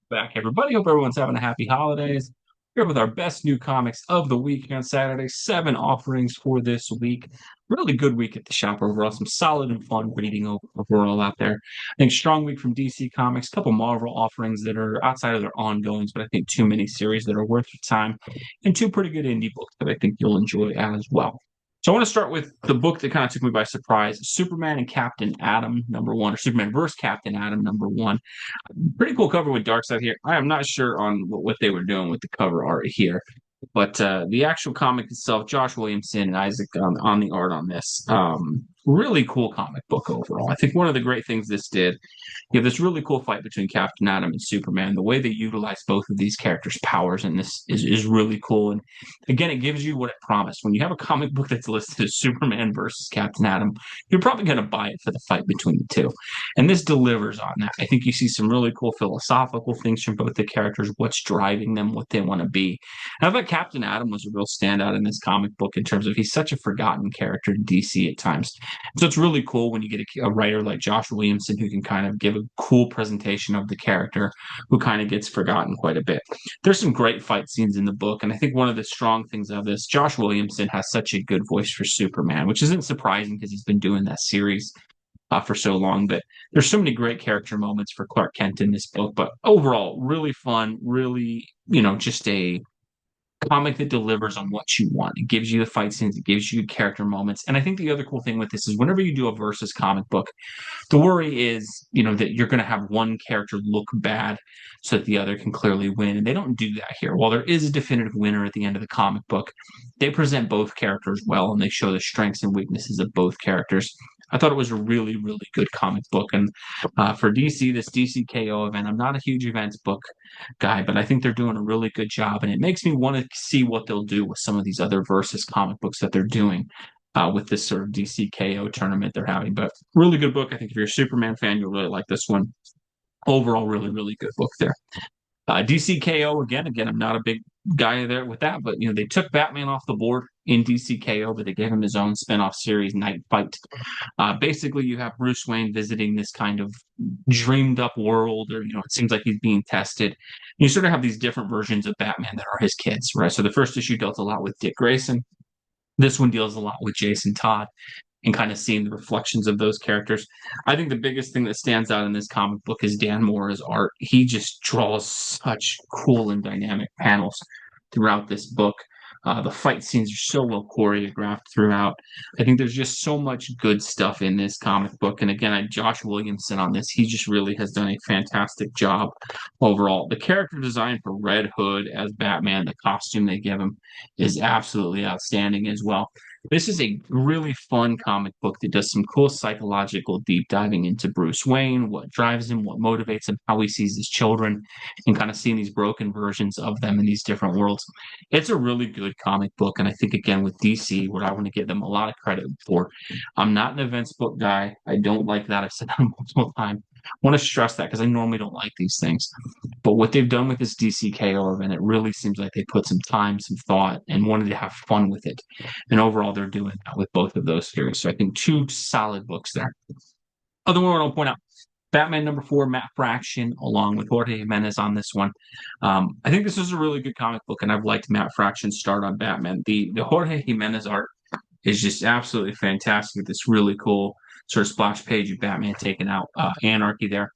Back, everybody. Hope everyone's having a happy holidays. Here with our best new comics of the week on Saturday. 7 offerings for this week. Really good week at the shop overall. Some solid and fun reading overall out there. I think strong week from DC Comics. A couple Marvel offerings that are outside of their ongoings, but I think 2 miniseries that are worth your time, and 2 pretty good indie books that I think you'll enjoy as well. So I want to start with the book that kind of took me by surprise: Superman and Captain Atom #1, or Superman vs. Captain Atom #1. Pretty cool cover with Darkseid here. I am not sure on what they were doing with the cover art here, but the actual comic itself, Josh Williamson and Isaac on the art on this. Really cool comic book overall. I think one of the great things this did, you have this really cool fight between Captain Atom and Superman. The way they utilize both of these characters' powers in this is really cool. And again, it gives you what it promised. When you have a comic book that's listed as Superman versus Captain Atom, you're probably going to buy it for the fight between the two. And this delivers on that. I think you see some really cool philosophical things from both the characters, what's driving them, what they want to be. And I thought Captain Atom was a real standout in this comic book in terms of he's such a forgotten character in DC at times. So it's really cool when you get a writer like Josh Williamson who can kind of give a cool presentation of the character who kind of gets forgotten quite a bit. There's some great fight scenes in the book, and I think one of the strong things of this, Josh Williamson has such a good voice for Superman, which isn't surprising because he's been doing that series for so long. But there's so many great character moments for Clark Kent in this book. But overall, really fun, really, just a comic that delivers on what you want. It gives you the fight scenes, it gives you character moments. And I think the other cool thing with this is whenever you do a versus comic book, the worry is, that you're going to have one character look bad so that the other can clearly win. And they don't do that here. While there is a definitive winner at the end of the comic book, they present both characters well and they show the strengths and weaknesses of both characters. I thought it was a really, really good comic book. And for DC, this DC KO event, I'm not a huge events book guy, but I think they're doing a really good job. And it makes me want to see what they'll do with some of these other versus comic books that they're doing with this sort of DC KO tournament they're having. But really good book. I think if you're a Superman fan, you'll really like this one. Overall, really, really good book there. DCKO again. I'm not a big guy there with that, but they took Batman off the board in DCKO, but they gave him his own spin-off series, Knightfight. Basically, you have Bruce Wayne visiting this kind of dreamed up world, or it seems like he's being tested. You sort of have these different versions of Batman that are his kids, right? So the first issue dealt a lot with Dick Grayson. This one deals a lot with Jason Todd and kind of seeing the reflections of those characters. I think the biggest thing that stands out in this comic book is Dan Mora's art. He just draws such cool and dynamic panels throughout this book. The fight scenes are so well choreographed throughout. I think there's just so much good stuff in this comic book. And again, Josh Williamson on this, he just really has done a fantastic job overall. The character design for Red Hood as Batman, the costume they give him, is absolutely outstanding as well. This is a really fun comic book that does some cool psychological deep diving into Bruce Wayne, what drives him, what motivates him, how he sees his children, and kind of seeing these broken versions of them in these different worlds. It's a really good comic book. And I think, again, with DC, what I want to give them a lot of credit for, I'm not an events book guy. I don't like that. I've said that multiple times. I want to stress that because I normally don't like these things. But what they've done with this DCKO event, it really seems like they put some time, some thought, and wanted to have fun with it. And overall, they're doing that with both of those series. So I think 2 solid books there. Other one I want to point out, Batman #4, Matt Fraction, along with Jorge Jimenez on this one. I think this is a really good comic book, and I've liked Matt Fraction's start on Batman. The Jorge Jimenez art is just absolutely fantastic. This really cool sort of splash page of Batman taking out Anarchy there.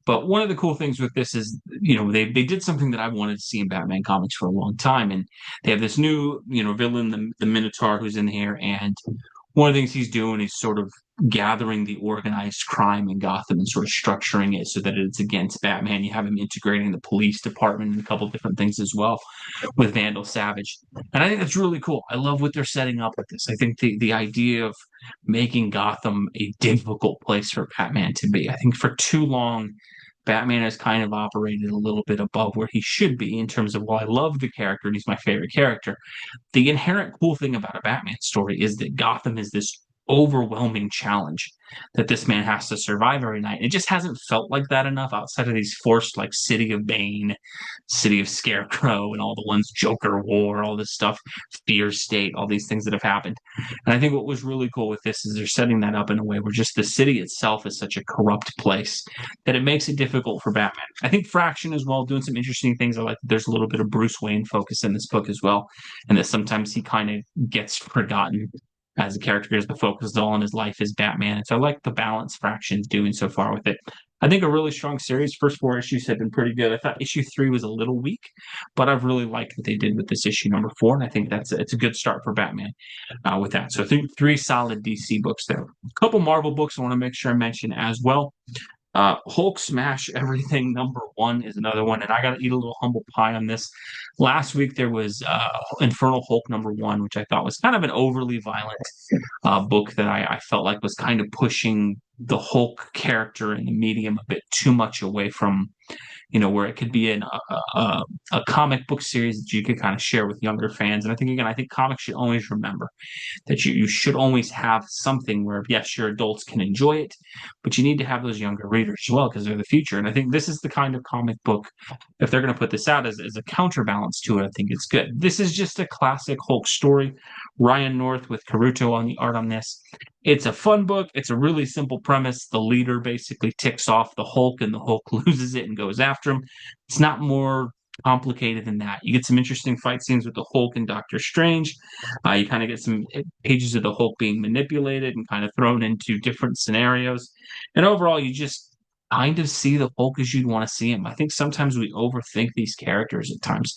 But one of the cool things with this is, they did something that I wanted to see in Batman comics for a long time, and they have this new, villain, the Minotaur, who's in here, and one of the things he's doing is sort of gathering the organized crime in Gotham and sort of structuring it so that it's against Batman. You have him integrating the police department and a couple different things as well with Vandal Savage. And I think that's really cool. I love what they're setting up with this. I think the idea of making Gotham a difficult place for Batman to be. I think for too long, Batman has kind of operated a little bit above where he should be in terms of, while I love the character and he's my favorite character, the inherent cool thing about a Batman story is that Gotham is this overwhelming challenge that this man has to survive every night. It just hasn't felt like that enough outside of these forced like City of Bane, City of Scarecrow, and all the ones Joker War, all this stuff, Fear State, all these things that have happened. And I think what was really cool with this is they're setting that up in a way where just the city itself is such a corrupt place that it makes it difficult for Batman. I think Fraction as well, doing some interesting things. I like that there's a little bit of Bruce Wayne focus in this book as well, and that sometimes he kind of gets forgotten as a character because the focus is all on his life as Batman. And so I like the balance Fraction's doing so far with it. I think a really strong series. First four issues have been pretty good. I thought issue three was a little weak, but I've really liked what they did with this issue number four, and I think it's a good start for Batman with that. So I think three solid DC books there. A couple Marvel books I want to make sure I mention as well. Hulk Smash Everything number one is another one, and I got to eat a little humble pie on this. Last week there was Infernal Hulk number one, which I thought was kind of an overly violent book that I felt like was kind of pushing the Hulk character and the medium a bit too much away from where it could be a comic book series that you could kind of share with younger fans. And I think, again, I think comics should always remember that you should always have something where, yes, your adults can enjoy it, but you need to have those younger readers as well because they're the future. And I think this is the kind of comic book, if they're going to put this out as a counterbalance to it, I think it's good. This is just a classic Hulk story. Ryan North with Caruto on the art on this. It's a fun book. It's a really simple premise. The leader basically ticks off the Hulk, and the Hulk loses it and goes after him. It's not more complicated than that. You get some interesting fight scenes with the Hulk and Doctor Strange. You kind of get some pages of the Hulk being manipulated and kind of thrown into different scenarios. And overall, you just kind of see the Hulk as you'd want to see him. I think sometimes we overthink these characters at times.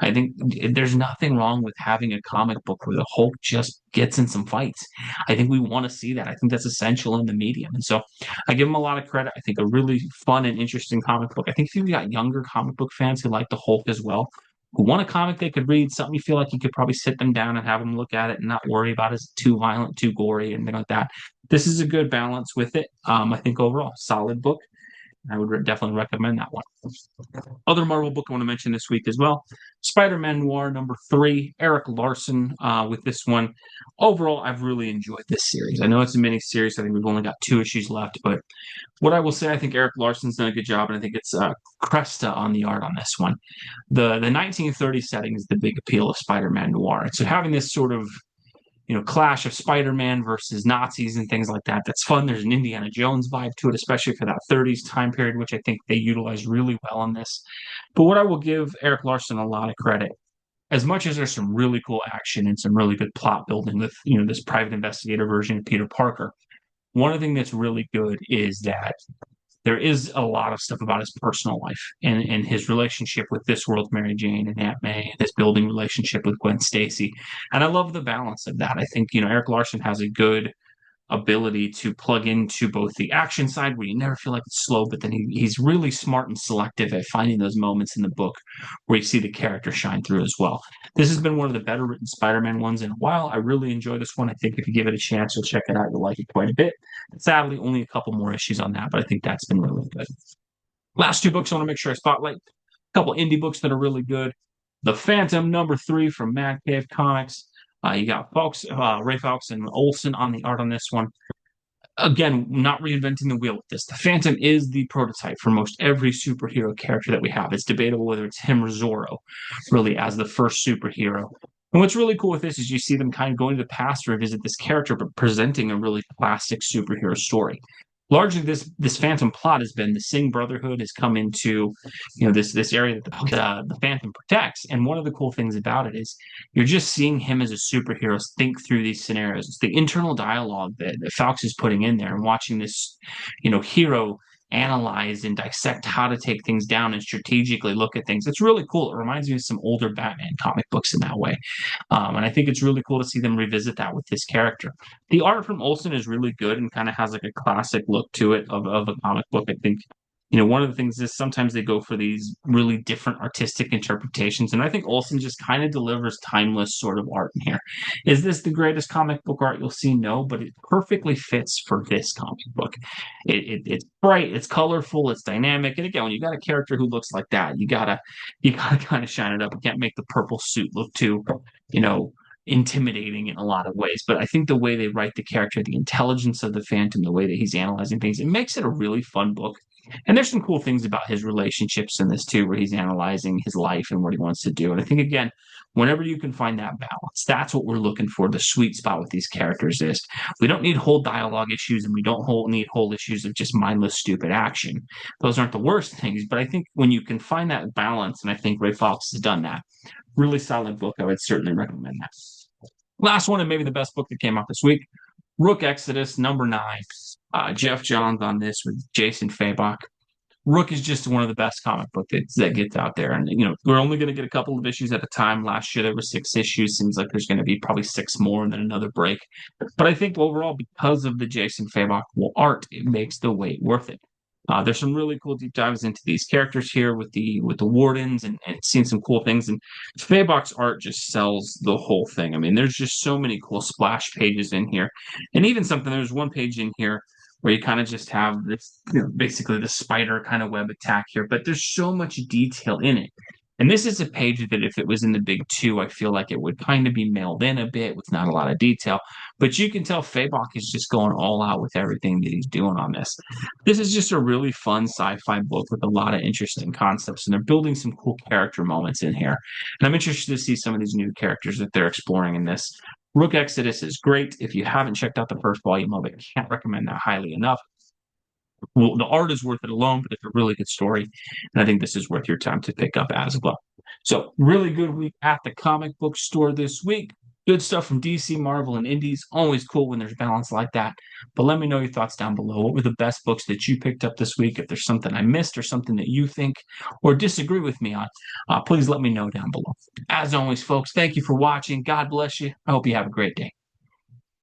I think there's nothing wrong with having a comic book where the Hulk just gets in some fights. I think we want to see that. I think that's essential in the medium. And so I give him a lot of credit. I think a really fun and interesting comic book. I think if you've got younger comic book fans who like the Hulk as well, who want a comic they could read, something you feel like you could probably sit them down and have them look at it and not worry about it as too violent, too gory, and things like that. This is a good balance with it. I think overall, solid book. I would definitely recommend that one. Other Marvel book I want to mention this week as well. Spider-Man Noir number three, Eric Larson with this one. Overall, I've really enjoyed this series. I know it's a mini series. I think we've only got two issues left, but what I will say, I think Eric Larson's done a good job, and I think it's Cresta on the art on this one. The 1930 setting is the big appeal of Spider-Man Noir. And so having this sort of clash of Spider-Man versus Nazis and things like that. That's fun. There's an Indiana Jones vibe to it, especially for that 30s time period, which I think they utilized really well on this. But what I will give Eric Larson a lot of credit, as much as there's some really cool action and some really good plot building with, this private investigator version of Peter Parker, one of the things that's really good is that there is a lot of stuff about his personal life and his relationship with this world, Mary Jane and Aunt May, and his building relationship with Gwen Stacy. And I love the balance of that. I think, Eric Larson has a good ability to plug into both the action side where you never feel like it's slow, but then he's really smart and selective at finding those moments in the book where you see the character shine through as well. This has been one of the better written Spider-Man ones in a while. I really enjoy this one. I think if you give it a chance, you'll check it out. You'll like it quite a bit. Sadly, only a couple more issues on that, but I think that's been really good. Last two books I want to make sure I spotlight. A couple indie books that are really good. The Phantom number three from Mad Cave Comics. You got Ray Fawkes and Olsen on the art on this one. Again, not reinventing the wheel with this. The Phantom is the prototype for most every superhero character that we have. It's debatable whether it's him or Zorro, really, as the first superhero. And what's really cool with this is you see them kind of going to the past to revisit this character, but presenting a really classic superhero story. Largely, this Phantom plot has been the Singh Brotherhood has come into, this area that the Phantom protects. And one of the cool things about it is you're just seeing him as a superhero think through these scenarios. It's the internal dialogue that Fawkes is putting in there, and watching this, hero analyze and dissect how to take things down and strategically look at things. It's really cool. It reminds me of some older Batman comic books in that way. And I think it's really cool to see them revisit that with this character. The art from Olsen is really good and kind of has like a classic look to it of a comic book. I think one of the things is sometimes they go for these really different artistic interpretations. And I think Olsen just kind of delivers timeless sort of art in here. Is this the greatest comic book art you'll see? No, but it perfectly fits for this comic book. It's bright, it's colorful, it's dynamic. And again, when you got a character who looks like that, you gotta kind of shine it up. You can't make the purple suit look too, intimidating in a lot of ways. But I think the way they write the character, the intelligence of the Phantom, the way that he's analyzing things, it makes it a really fun book. And there's some cool things about his relationships in this too, where he's analyzing his life and what he wants to do. And I think again, whenever you can find that balance, that's what we're looking for. The sweet spot with these characters is we don't need whole dialogue issues and we don't need whole issues of just mindless, stupid action. Those aren't the worst things, but I think when you can find that balance, and I think Ray Fox has done that, really solid book. I would certainly recommend that. Last one, and maybe the best book that came out this week, Rook Exodus, number 9. Jeff Johns on this with Jason Fabok. Rook is just one of the best comic book that gets out there. And, we're only going to get a couple of issues at a time. Last year, there were 6 issues. Seems like there's going to be probably 6 more and then another break. But I think overall, because of the Jason Fabok art, it makes the wait worth it. There's some really cool deep dives into these characters here with the wardens and seeing some cool things. And Fabok's art just sells the whole thing. I mean, there's just so many cool splash pages in here, and even there's one page in here where you kind of just have this, basically the spider kind of web attack here, but there's so much detail in it. And this is a page that if it was in the big 2, I feel like it would kind of be mailed in a bit with not a lot of detail. But you can tell Fabok is just going all out with everything that he's doing on this. This is just a really fun sci-fi book with a lot of interesting concepts, and they're building some cool character moments in here. And I'm interested to see some of these new characters that they're exploring in this. Rook Exodus is great. If you haven't checked out the first volume of it, can't recommend that highly enough. Well, the art is worth it alone, but it's a really good story. And I think this is worth your time to pick up as well. So, really good week at the comic book store this week. Good stuff from DC, Marvel, and Indies. Always cool when there's balance like that. But let me know your thoughts down below. What were the best books that you picked up this week? If there's something I missed or something that you think or disagree with me on, please let me know down below. As always, folks, thank you for watching. God bless you. I hope you have a great day.